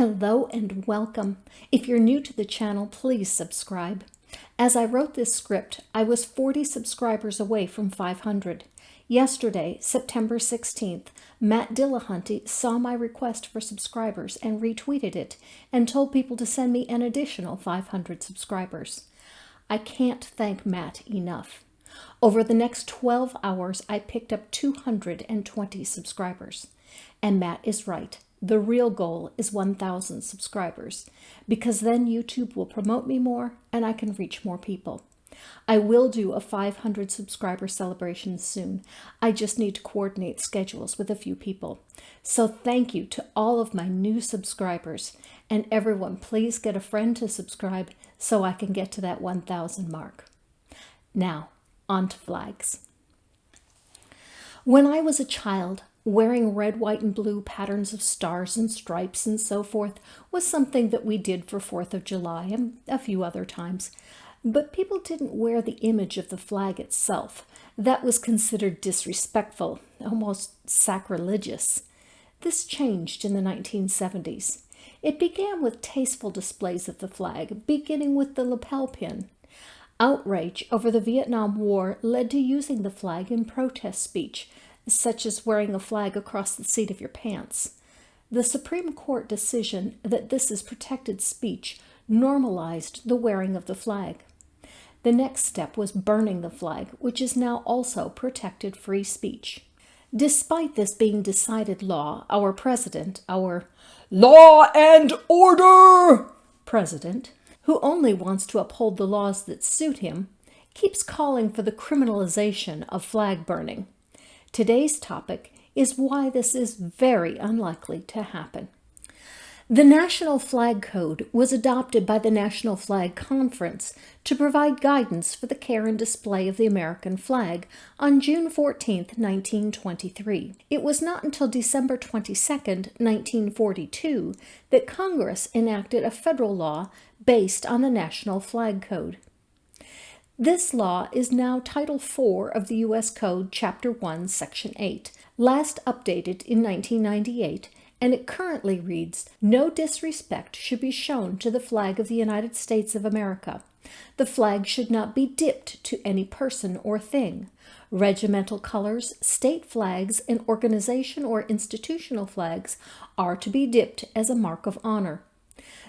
Hello and welcome. If you're new to the channel, please subscribe. As I wrote this script, I was 40 subscribers away from 500. Yesterday, September 16th, Matt Dillahunty saw my request for subscribers and retweeted it and told people to send me an additional 500 subscribers. I can't thank Matt enough. Over the next 12 hours, I picked up 220 subscribers. And Matt is right. The real goal is 1,000 subscribers, because then YouTube will promote me more and I can reach more people. I will do a 500 subscriber celebration soon. I just need to coordinate schedules with a few people. So thank you to all of my new subscribers, and everyone please get a friend to subscribe so I can get to that 1,000 mark. Now, on to flags. When I was a child, wearing red, white, and blue patterns of stars and stripes and so forth was something that we did for 4th of July and a few other times. But people didn't wear the image of the flag itself. That was considered disrespectful, almost sacrilegious. This changed in the 1970s. It began with tasteful displays of the flag, beginning with the lapel pin. Outrage over the Vietnam War led to using the flag in protest speech, such as wearing a flag across the seat of your pants. The Supreme Court decision that this is protected speech normalized the wearing of the flag. The next step was burning the flag, which is now also protected free speech. Despite this being decided law, our president, our law and order president, who only wants to uphold the laws that suit him, keeps calling for the criminalization of flag burning. Today's topic is why this is very unlikely to happen. The National Flag Code was adopted by the National Flag Conference to provide guidance for the care and display of the American flag on June 14, 1923. It was not until December 22, 1942, that Congress enacted a federal law based on the National Flag Code. This law is now Title IV of the U.S. Code, Chapter 1, Section 8, last updated in 1998, and it currently reads, "No disrespect should be shown to the flag of the United States of America. The flag should not be dipped to any person or thing. Regimental colors, state flags, and organization or institutional flags are to be dipped as a mark of honor.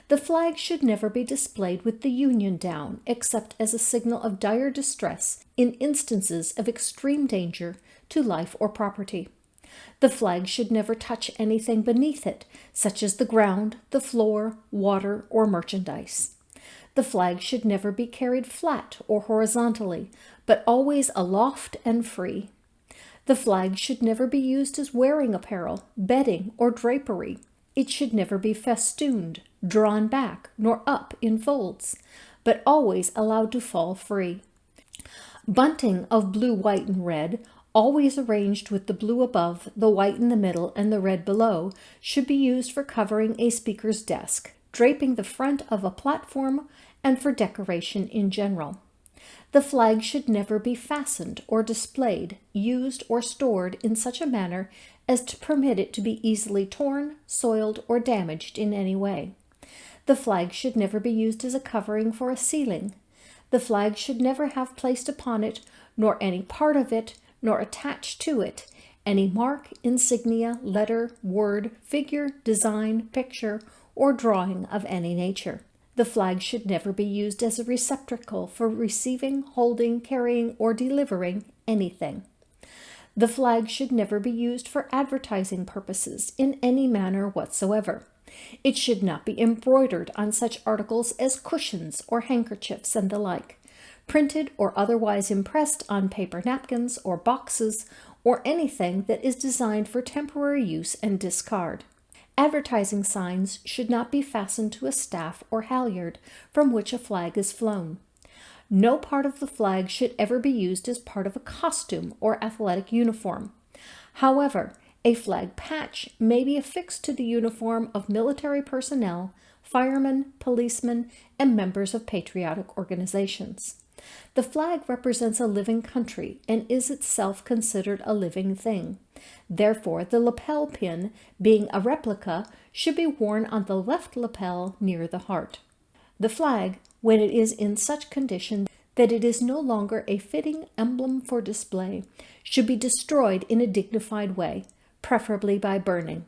The flag should never be displayed with the Union down, except as a signal of dire distress in instances of extreme danger to life or property. The flag should never touch anything beneath it, such as the ground, the floor, water, or merchandise. The flag should never be carried flat or horizontally, but always aloft and free. The flag should never be used as wearing apparel, bedding, or drapery. It should never be festooned, drawn back, nor up in folds, but always allowed to fall free. Bunting of blue, white, and red, always arranged with the blue above, the white in the middle, and the red below, should be used for covering a speaker's desk, draping the front of a platform, and for decoration in general. The flag should never be fastened or displayed, used, or stored in such a manner as to permit it to be easily torn, soiled, or damaged in any way. The flag should never be used as a covering for a ceiling. The flag should never have placed upon it, nor any part of it, nor attached to it, any mark, insignia, letter, word, figure, design, picture, or drawing of any nature. The flag should never be used as a receptacle for receiving, holding, carrying, or delivering anything. The flag should never be used for advertising purposes in any manner whatsoever. It should not be embroidered on such articles as cushions or handkerchiefs and the like, printed or otherwise impressed on paper napkins or boxes, or anything that is designed for temporary use and discard. Advertising signs should not be fastened to a staff or halyard from which a flag is flown. No part of the flag should ever be used as part of a costume or athletic uniform. However, a flag patch may be affixed to the uniform of military personnel, firemen, policemen, and members of patriotic organizations. The flag represents a living country and is itself considered a living thing. Therefore, the lapel pin, being a replica, should be worn on the left lapel near the heart. The flag, when it is in such condition that it is no longer a fitting emblem for display, should be destroyed in a dignified way, preferably by burning.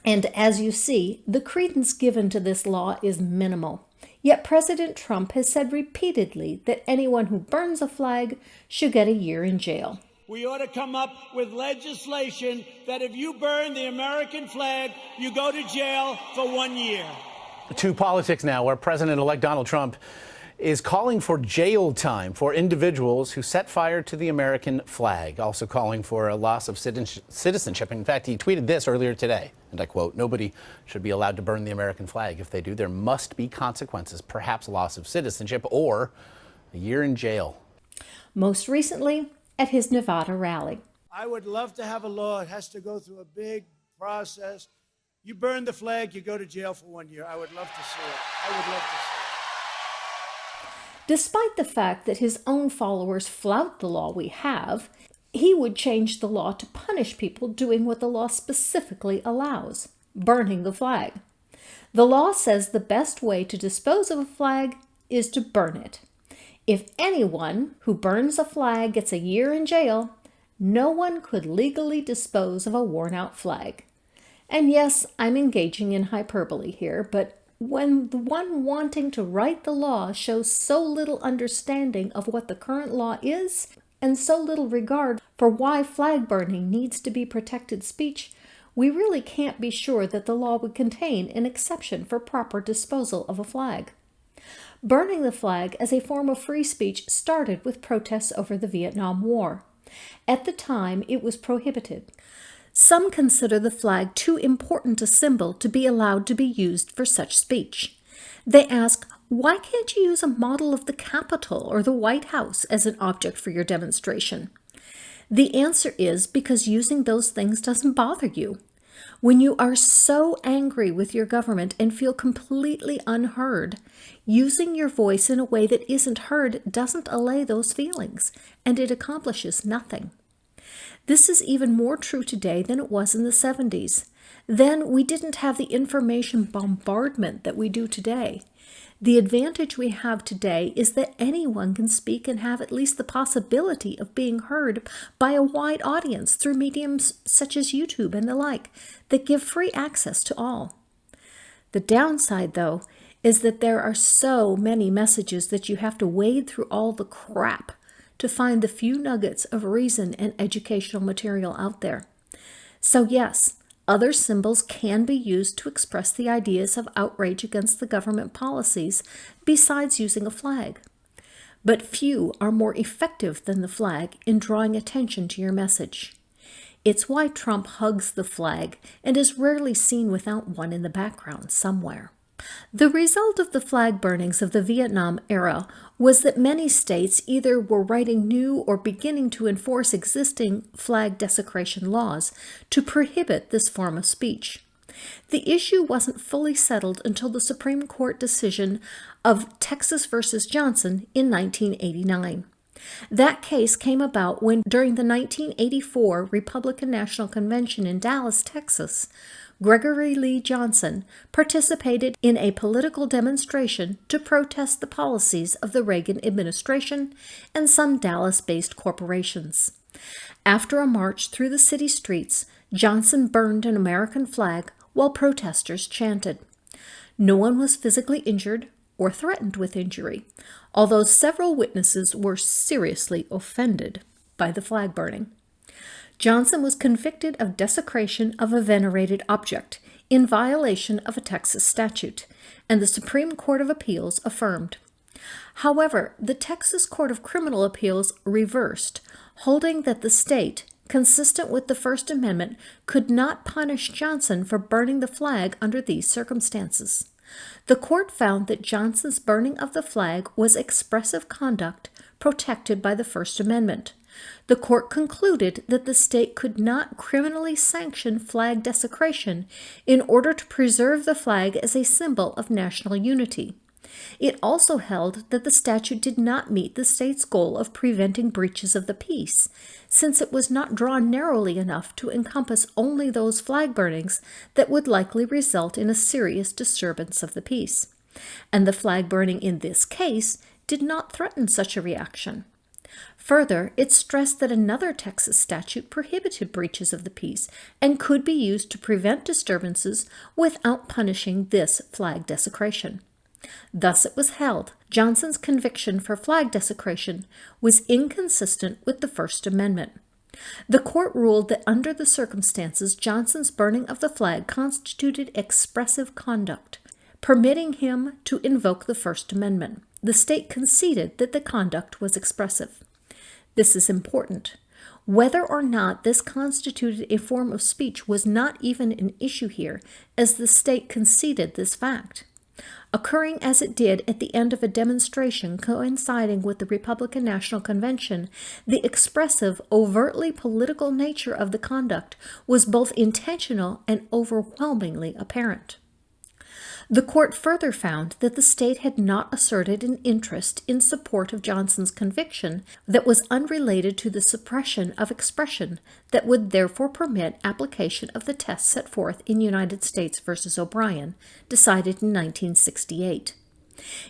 And as you see, the credence given to this law is minimal. Yet President Trump has said repeatedly that anyone who burns a flag should get a year in jail. We ought to come up with legislation that if you burn the American flag, you go to jail for 1 year. To politics now, where President-elect Donald Trump is calling for jail time for individuals who set fire to the American flag, also calling for a loss of citizenship. In fact, he tweeted this earlier today, and I quote, "Nobody should be allowed to burn the American flag. If they do, there must be consequences, perhaps loss of citizenship or a year in jail." Most recently, at his Nevada rally. I would love to have a law. It has to go through a big process. You burn the flag, you go to jail for 1 year. I would love to see it. I would love to see it. Despite the fact that his own followers flout the law we have, he would change the law to punish people doing what the law specifically allows, burning the flag. The law says the best way to dispose of a flag is to burn it. If anyone who burns a flag gets a year in jail, no one could legally dispose of a worn-out flag. And yes, I'm engaging in hyperbole here, but when the one wanting to write the law shows so little understanding of what the current law is, and so little regard for why flag burning needs to be protected speech, we really can't be sure that the law would contain an exception for proper disposal of a flag. Burning the flag as a form of free speech started with protests over the Vietnam War. At the time, it was prohibited. Some consider the flag too important a symbol to be allowed to be used for such speech. They ask, why can't you use a model of the Capitol or the White House as an object for your demonstration? The answer is because using those things doesn't bother you. When you are so angry with your government and feel completely unheard, using your voice in a way that isn't heard doesn't allay those feelings, and it accomplishes nothing. This is even more true today than it was in the 70s. Then we didn't have the information bombardment that we do today. The advantage we have today is that anyone can speak and have at least the possibility of being heard by a wide audience through mediums such as YouTube and the like that give free access to all. The downside, though, is that there are so many messages that you have to wade through all the crap to find the few nuggets of reason and educational material out there. So yes, other symbols can be used to express the ideas of outrage against the government policies besides using a flag. But few are more effective than the flag in drawing attention to your message. It's why Trump hugs the flag and is rarely seen without one in the background somewhere. The result of the flag burnings of the Vietnam era was that many states either were writing new or beginning to enforce existing flag desecration laws to prohibit this form of speech. The issue wasn't fully settled until the Supreme Court decision of Texas versus Johnson in 1989. That case came about when, during the 1984 Republican National Convention in Dallas, Texas, Gregory Lee Johnson participated in a political demonstration to protest the policies of the Reagan administration and some Dallas-based corporations. After a march through the city streets, Johnson burned an American flag while protesters chanted. No one was physically injured or threatened with injury, although several witnesses were seriously offended by the flag burning. Johnson was convicted of desecration of a venerated object in violation of a Texas statute, and the Supreme Court of Appeals affirmed. However, the Texas Court of Criminal Appeals reversed, holding that the state, consistent with the First Amendment, could not punish Johnson for burning the flag under these circumstances. The court found that Johnson's burning of the flag was expressive conduct protected by the First Amendment. The court concluded that the state could not criminally sanction flag desecration in order to preserve the flag as a symbol of national unity. It also held that the statute did not meet the state's goal of preventing breaches of the peace, since it was not drawn narrowly enough to encompass only those flag burnings that would likely result in a serious disturbance of the peace. And the flag burning in this case did not threaten such a reaction. Further, it stressed that another Texas statute prohibited breaches of the peace and could be used to prevent disturbances without punishing this flag desecration. Thus it was held, Johnson's conviction for flag desecration was inconsistent with the First Amendment. The court ruled that under the circumstances, Johnson's burning of the flag constituted expressive conduct, permitting him to invoke the First Amendment. The state conceded that the conduct was expressive. This is important. Whether or not this constituted a form of speech was not even an issue here, as the state conceded this fact. Occurring as it did at the end of a demonstration coinciding with the Republican National Convention, the expressive, overtly political nature of the conduct was both intentional and overwhelmingly apparent. The court further found that the state had not asserted an interest in support of Johnson's conviction that was unrelated to the suppression of expression that would therefore permit application of the test set forth in United States v. O'Brien, decided in 1968.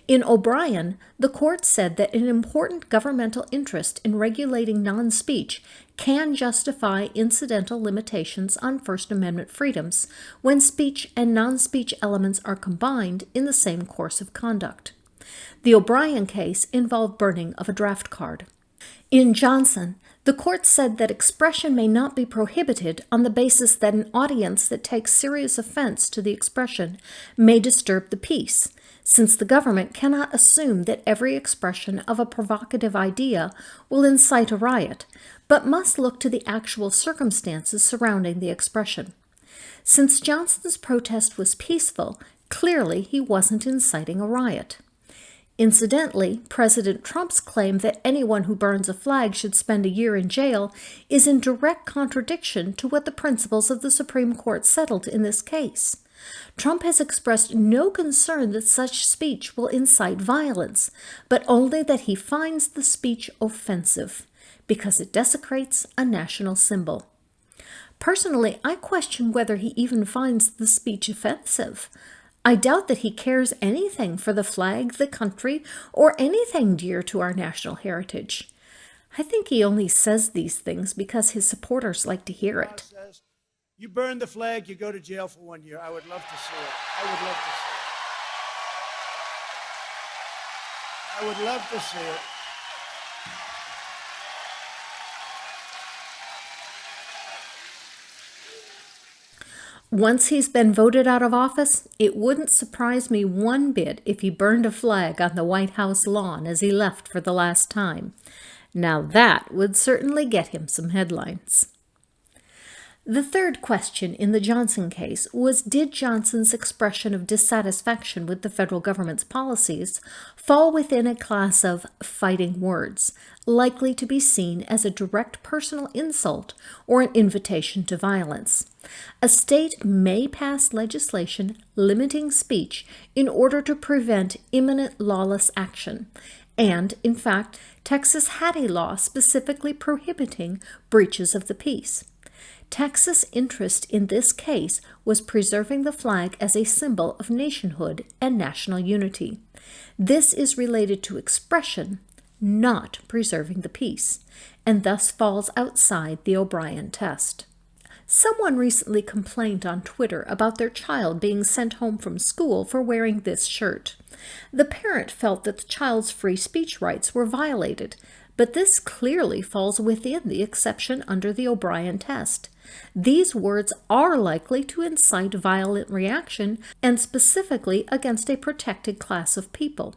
In O'Brien, the court said that an important governmental interest in regulating non-speech can justify incidental limitations on First Amendment freedoms when speech and non-speech elements are combined in the same course of conduct. The O'Brien case involved burning of a draft card. In Johnson, the court said that expression may not be prohibited on the basis that an audience that takes serious offense to the expression may disturb the peace, since the government cannot assume that every expression of a provocative idea will incite a riot, but must look to the actual circumstances surrounding the expression. Since Johnson's protest was peaceful, clearly he wasn't inciting a riot. Incidentally, President Trump's claim that anyone who burns a flag should spend a year in jail is in direct contradiction to what the principles of the Supreme Court settled in this case. Trump has expressed no concern that such speech will incite violence, but only that he finds the speech offensive, because it desecrates a national symbol. Personally, I question whether he even finds the speech offensive. I doubt that he cares anything for the flag, the country, or anything dear to our national heritage. I think he only says these things because his supporters like to hear it. You burn the flag, you go to jail for 1 year. I would love to see it. I would love to see it. I would love to see it. Once he's been voted out of office, it wouldn't surprise me one bit if he burned a flag on the White House lawn as he left for the last time. Now that would certainly get him some headlines. The third question in the Johnson case was, did Johnson's expression of dissatisfaction with the federal government's policies fall within a class of fighting words, likely to be seen as a direct personal insult or an invitation to violence? A state may pass legislation limiting speech in order to prevent imminent lawless action, and, in fact, Texas had a law specifically prohibiting breaches of the peace. Texas' interest in this case was preserving the flag as a symbol of nationhood and national unity. This is related to expression, not preserving the peace, and thus falls outside the O'Brien test. Someone recently complained on Twitter about their child being sent home from school for wearing this shirt. The parent felt that the child's free speech rights were violated, but this clearly falls within the exception under the O'Brien test. These words are likely to incite violent reaction, and specifically against a protected class of people.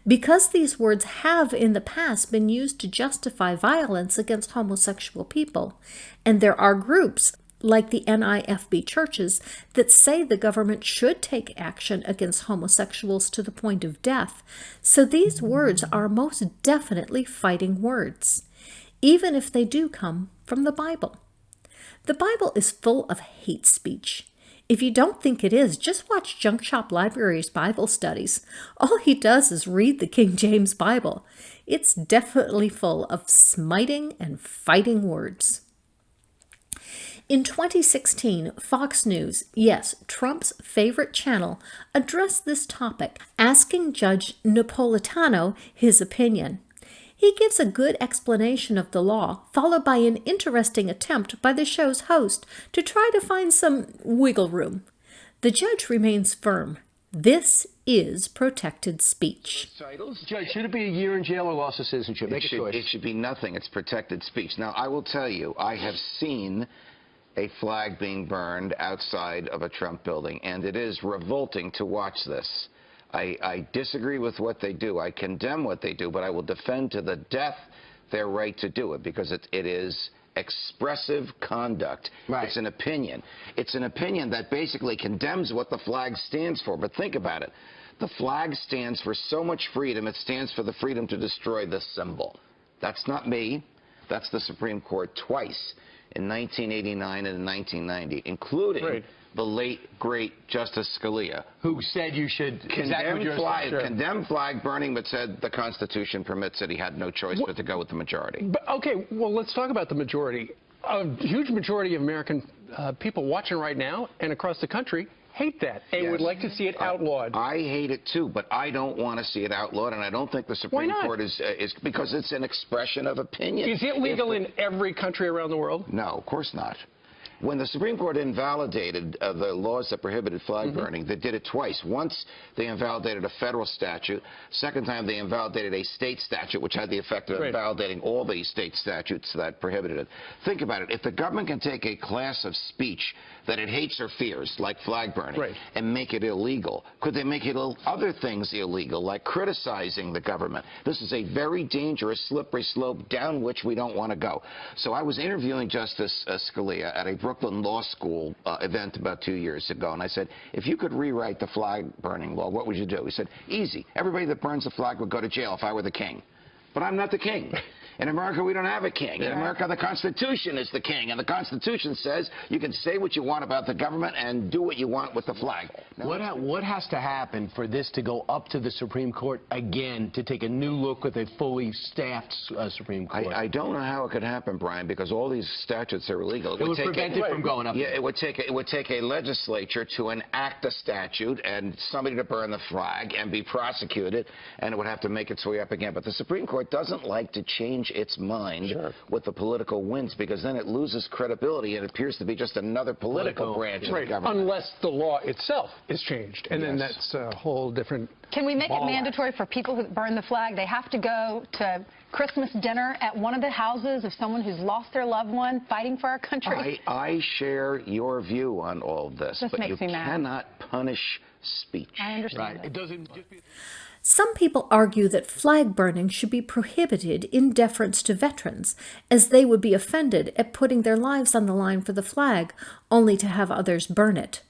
Because these words have in the past been used to justify violence against homosexual people, and there are groups like the NIFB churches that say the government should take action against homosexuals to the point of death, so these words are most definitely fighting words, even if they do come from the Bible. The Bible is full of hate speech. If you don't think it is, just watch Junk Shop Library's Bible studies. All he does is read the King James Bible. It's definitely full of smiting and fighting words. In 2016, Fox News, yes, Trump's favorite channel, addressed this topic, asking Judge Napolitano his opinion. He gives a good explanation of the law, followed by an interesting attempt by the show's host to try to find some wiggle room. The judge remains firm. This is protected speech. Judge, should it be a year in jail or loss of citizenship? Make a choice. It should be nothing. It's protected speech. Now, I will tell you, I have seen a flag being burned outside of a Trump building, and it is revolting to watch this. I disagree with what they do. I condemn what they do, but I will defend to the death their right to do it, because it is expressive conduct. Right. It's an opinion. It's an opinion that basically condemns what the flag stands for. But think about it. The flag stands for so much freedom. It stands for the freedom to destroy the symbol. That's not me. That's the Supreme Court twice, in 1989 and in 1990, including the late, great Justice Scalia, who said you should condemn flag burning, but said the Constitution permits it. He had no choice but to go with the majority. But, okay, well, let's talk about the majority. A huge majority of American people watching right now and across the country hate that and would like to see it outlawed. I hate it too, but I don't want to see it outlawed, and I don't think the Supreme Court is because it's an expression of opinion. Is it legal in every country around the world? No, of course not. When the Supreme Court invalidated the laws that prohibited flag burning, they did it twice. Once, they invalidated a federal statute. Second time, they invalidated a state statute, which had the effect of invalidating all the state statutes that prohibited it. Think about it. If the government can take a class of speech that it hates or fears, like flag burning, and make it illegal, could they make it other things illegal, like criticizing the government? This is a very dangerous, slippery slope down which we don't want to go. So I was interviewing Justice Scalia at a Brooklyn Law School event about 2 years ago, and I said, if you could rewrite the flag burning law, what would you do? He said, easy. Everybody that burns the flag would go to jail if I were the king. But I'm not the king. In America, we don't have a king. In America, the Constitution is the king, and the Constitution says you can say what you want about the government and do what you want with the flag. What has to happen for this to go up to the Supreme Court again, to take a new look with a fully staffed Supreme Court? I don't know how it could happen, Brian, because all these statutes are illegal. It would prevent it from going up. Yeah, it would take a legislature to enact a statute and somebody to burn the flag and be prosecuted, and it would have to make its way up again. But the Supreme Court doesn't like to change its mind with the political winds, because then it loses credibility and it appears to be just another political branch of the government. Unless the law itself is changed, and then that's a whole different Can we make it mandatory for people who burn the flag? They have to go to Christmas dinner at one of the houses of someone who's lost their loved one fighting for our country? I share your view on all of this, but you makes me mad. cannot punish speech. I understand. It doesn't just be... Some people argue that flag burning should be prohibited in deference to veterans, as they would be offended at putting their lives on the line for the flag, only to have others burn it.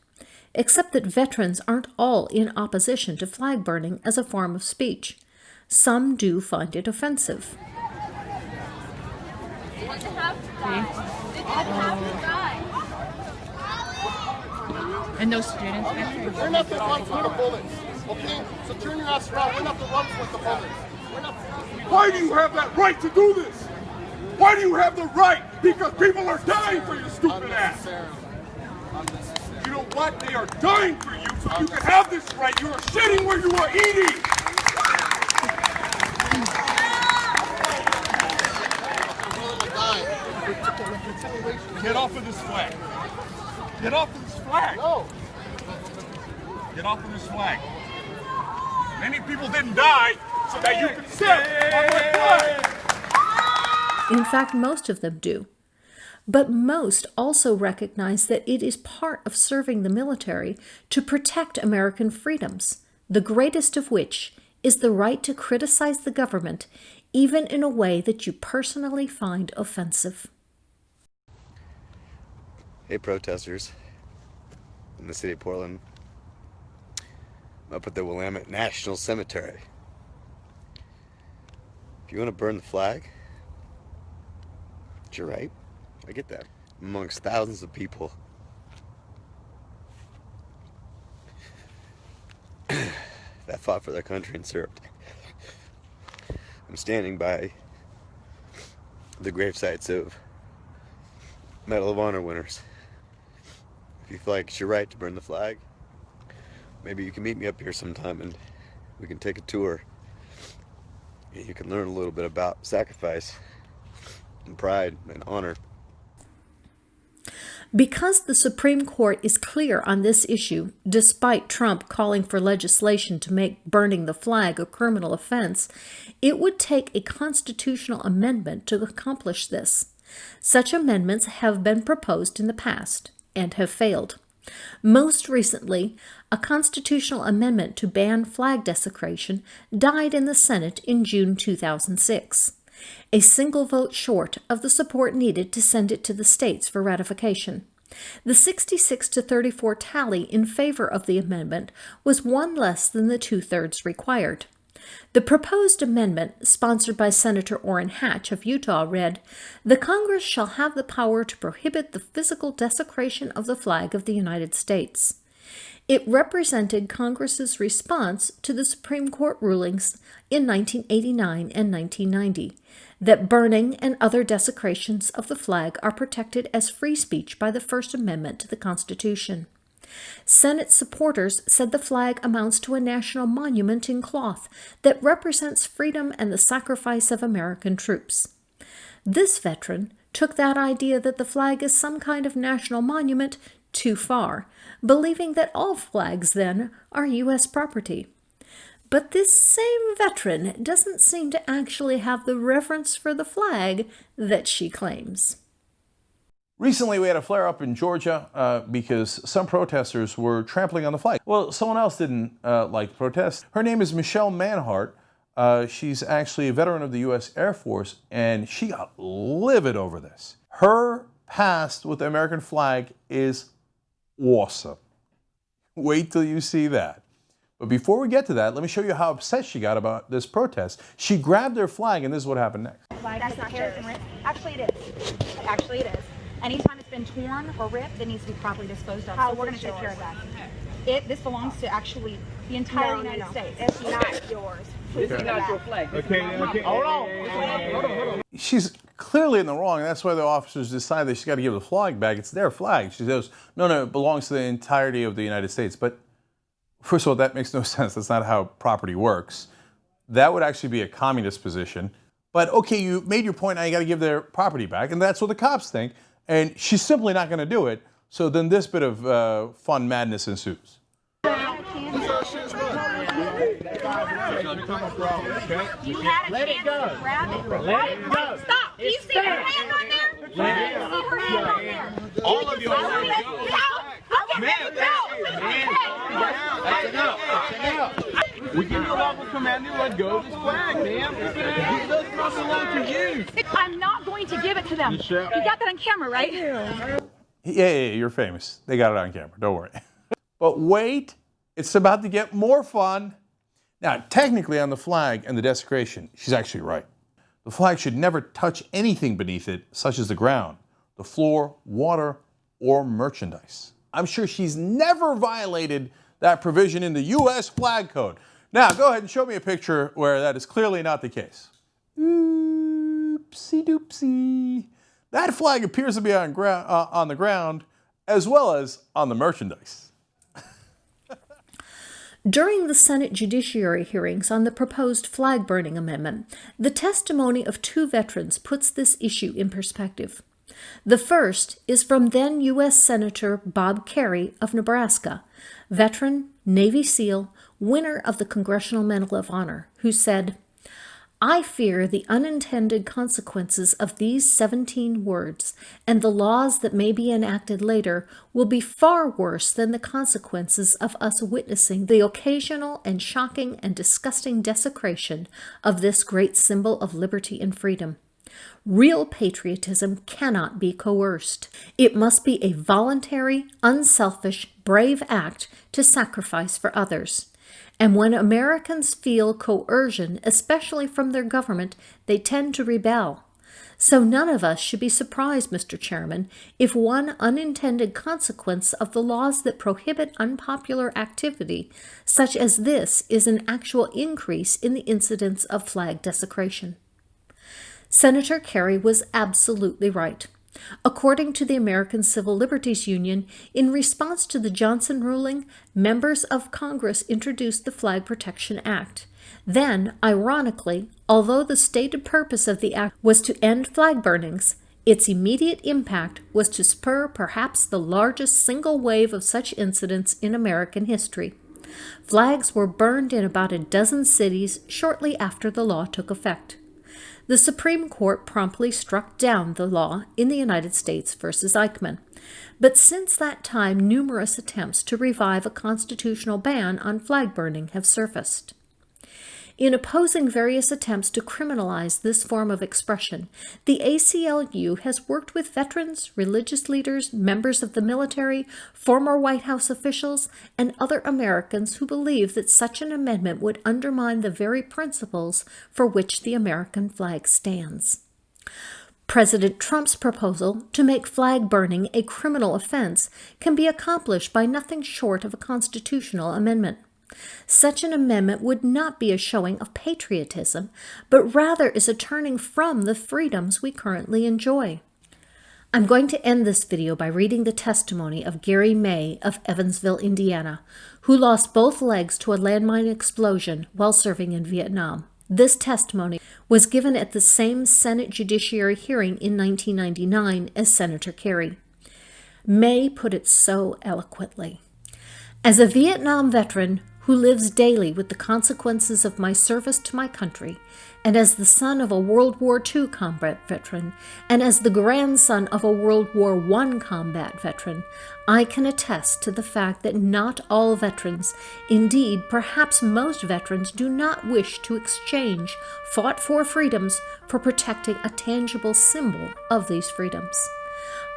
Except that veterans aren't all in opposition to flag burning as a form of speech. Some do find it offensive. And those students... We're not the ones with the bullets. Okay, so turn your ass around. We're not the ones with the bullets. Why do you have that right to do this? Why do you have the right? Because people are dying for your stupid ass. You know what? They are dying for you, so you can have this right. You are shitting where you are eating. Get off of this flag. Get off of this flag. No. Get off of this flag. Many people didn't die so that you can sit on my flag. In fact, most of them do. But most also recognize that it is part of serving the military to protect American freedoms, the greatest of which is the right to criticize the government, even in a way that you personally find offensive. Hey, protesters in the city of Portland. I'm up at the Willamette National Cemetery. If you want to burn the flag, it's your right. I get that. Amongst thousands of people fought for their country and served. I'm standing by the gravesites of Medal of Honor winners. If you feel like it's your right to burn the flag, maybe you can meet me up here sometime and we can take a tour. You can learn a little bit about sacrifice and pride and honor. Because the Supreme Court is clear on this issue, despite Trump calling for legislation to make burning the flag a criminal offense, it would take a constitutional amendment to accomplish this. Such amendments have been proposed in the past and have failed. Most recently, a constitutional amendment to ban flag desecration died in the Senate in June 2006. A single vote short of the support needed to send it to the states for ratification. The 66-34 tally in favor of the amendment was one less than the 2/3 required. The proposed amendment, sponsored by Senator Orrin Hatch of Utah, read, "The Congress shall have the power to prohibit the physical desecration of the flag of the United States." It represented Congress's response to the Supreme Court rulings in 1989 and 1990 that burning and other desecrations of the flag are protected as free speech by the First Amendment to the Constitution. Senate supporters said the flag amounts to a national monument in cloth that represents freedom and the sacrifice of American troops. This veteran took that idea that the flag is some kind of national monument too far, believing that all flags then are U.S. property. But this same veteran doesn't seem to actually have the reverence for the flag that she claims. Recently, we had a flare-up in Georgia because some protesters were trampling on the flag. Well, someone else didn't like the protest. Her name is Michelle Manhart. She's actually a veteran of the U.S. Air Force, and she got livid over this. Her past with the American flag is awesome. Wait till you see that. But before we get to that, let me show you how upset she got about this protest. She grabbed her flag, and this is what happened next. That's not yours. Actually, it is. Actually, it is. Anytime it's been torn or ripped, it needs to be properly disposed of. So we're going to take care of that. This belongs to actually the entire United States. It's not yours. Please take it back. Your flag. Okay. Hold on. She's clearly in the wrong. That's why the officers decide that she's got to give the flag back. It's their flag. She says, no, it belongs to the entirety of the United States. But first of all, that makes no sense. That's not how property works. That would actually be a communist position. But okay, you made your point. Now you got to give their property back, and that's what the cops think. And she's simply not going to do it. So then this bit of fun madness ensues. You had a Let it go. Grab it. Let it go. Stop. Do you see her hand on there? Let it Do you see her hand on there? All of you are we give you a lawful command to let go of this flag, ma'am. It does not belong to you. I'm not going to give it to them. You got that on camera, right? Yeah, you're famous. They got it on camera. Don't worry. But wait, it's about to get more fun. Now, technically on the flag and the desecration, she's actually right. The flag should never touch anything beneath it, such as the ground, the floor, water, or merchandise. I'm sure she's never violated that provision in the U.S. flag code. Now, go ahead and show me a picture where that is clearly not the case. Oopsie doopsie. That flag appears to be on the ground as well as on the merchandise. During the Senate Judiciary hearings on the proposed flag burning amendment, the testimony of two veterans puts this issue in perspective. The first is from then U.S. Senator Bob Kerrey of Nebraska, veteran, Navy SEAL, winner of the Congressional Medal of Honor, who said, "I fear the unintended consequences of these 17 words and the laws that may be enacted later will be far worse than the consequences of us witnessing the occasional and shocking and disgusting desecration of this great symbol of liberty and freedom. Real patriotism cannot be coerced. It must be a voluntary, unselfish, brave act to sacrifice for others. And when Americans feel coercion, especially from their government, they tend to rebel. So none of us should be surprised, Mr. Chairman, if one unintended consequence of the laws that prohibit unpopular activity such as this is an actual increase in the incidence of flag desecration. Senator Kerry was absolutely right. According to the American Civil Liberties Union, in response to the Johnson ruling, members of Congress introduced the Flag Protection Act. Then, ironically, although the stated purpose of the act was to end flag burnings, its immediate impact was to spur perhaps the largest single wave of such incidents in American history. Flags were burned in about a dozen cities shortly after the law took effect. The Supreme Court promptly struck down the law in the United States versus Eichmann. But since that time, numerous attempts to revive a constitutional ban on flag burning have surfaced. In opposing various attempts to criminalize this form of expression, the ACLU has worked with veterans, religious leaders, members of the military, former White House officials, and other Americans who believe that such an amendment would undermine the very principles for which the American flag stands. President Trump's proposal to make flag burning a criminal offense can be accomplished by nothing short of a constitutional amendment. Such an amendment would not be a showing of patriotism, but rather is a turning from the freedoms we currently enjoy. I'm going to end this video by reading the testimony of Gary May of Evansville, Indiana, who lost both legs to a landmine explosion while serving in Vietnam. This testimony was given at the same Senate Judiciary hearing in 1999 as Senator Kerry. May put it so eloquently. As a Vietnam veteran who lives daily with the consequences of my service to my country, and as the son of a World War II combat veteran, and as the grandson of a World War I combat veteran, I can attest to the fact that not all veterans, indeed perhaps most veterans, do not wish to exchange fought-for freedoms for protecting a tangible symbol of these freedoms.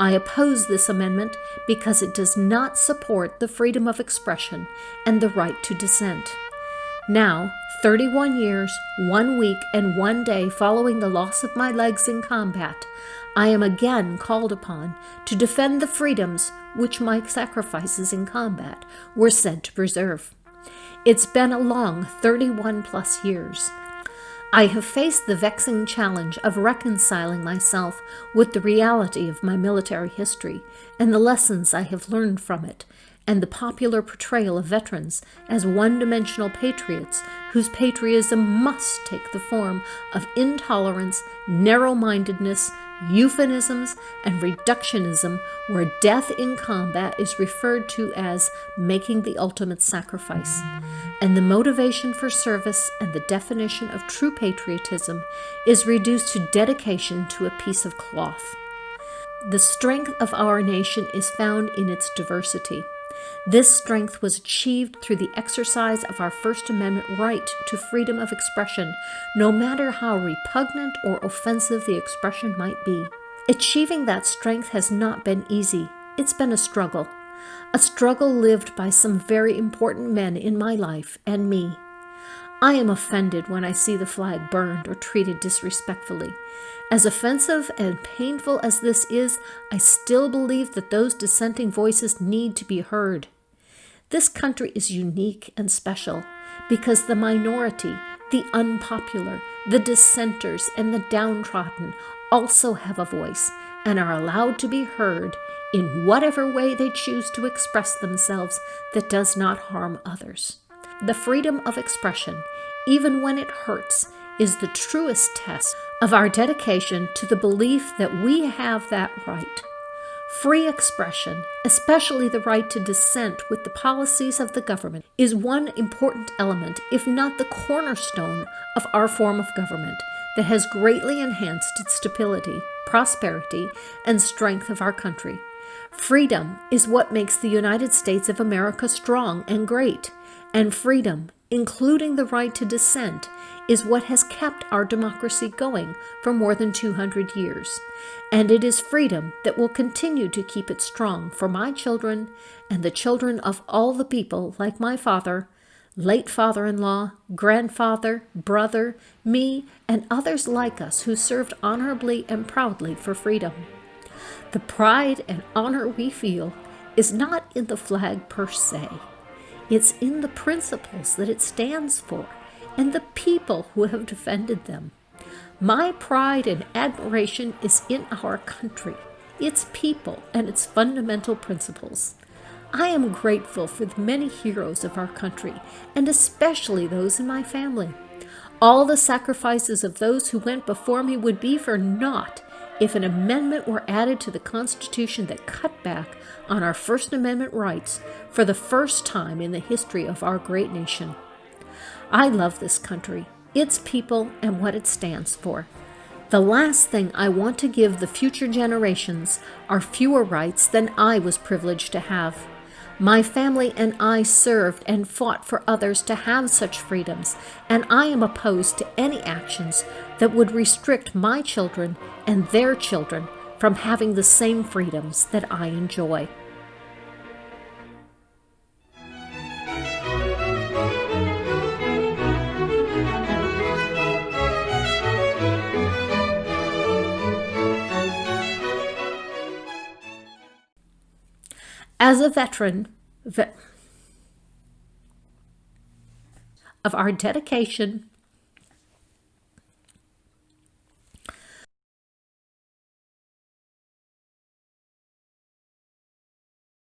I oppose this amendment because it does not support the freedom of expression and the right to dissent. Now, 31 years, 1 week, and 1 day following the loss of my legs in combat, I am again called upon to defend the freedoms which my sacrifices in combat were said to preserve. It's been a long 31+ years. I have faced the vexing challenge of reconciling myself with the reality of my military history and the lessons I have learned from it, and the popular portrayal of veterans as one-dimensional patriots whose patriotism must take the form of intolerance, narrow-mindedness, euphemisms, and reductionism, where death in combat is referred to as making the ultimate sacrifice, and the motivation for service and the definition of true patriotism is reduced to dedication to a piece of cloth. The strength of our nation is found in its diversity. This strength was achieved through the exercise of our First Amendment right to freedom of expression, no matter how repugnant or offensive the expression might be. Achieving that strength has not been easy. It's been a struggle lived by some very important men in my life and me. I am offended when I see the flag burned or treated disrespectfully. As offensive and painful as this is, I still believe that those dissenting voices need to be heard. This country is unique and special because the minority, the unpopular, the dissenters, and the downtrodden also have a voice and are allowed to be heard in whatever way they choose to express themselves that does not harm others. The freedom of expression, even when it hurts, is the truest test of our dedication to the belief that we have that right. Free expression, especially the right to dissent with the policies of the government, is one important element, if not the cornerstone, of our form of government that has greatly enhanced its stability, prosperity, and strength of our country. Freedom is what makes the United States of America strong and great, and freedom, including the right to dissent, is what has kept our democracy going for more than 200 years. And it is freedom that will continue to keep it strong for my children and the children of all the people like my father, late father-in-law, grandfather, brother, me, and others like us who served honorably and proudly for freedom. The pride and honor we feel is not in the flag per se. It's in the principles that it stands for and the people who have defended them. My pride and admiration is in our country, its people, and its fundamental principles. I am grateful for the many heroes of our country, and especially those in my family. All the sacrifices of those who went before me would be for naught if an amendment were added to the Constitution that cut back on our First Amendment rights for the first time in the history of our great nation. I love this country, its people, and what it stands for. The last thing I want to give the future generations are fewer rights than I was privileged to have. My family and I served and fought for others to have such freedoms, and I am opposed to any actions that would restrict my children and their children from having the same freedoms that I enjoy. As a veteran of our dedication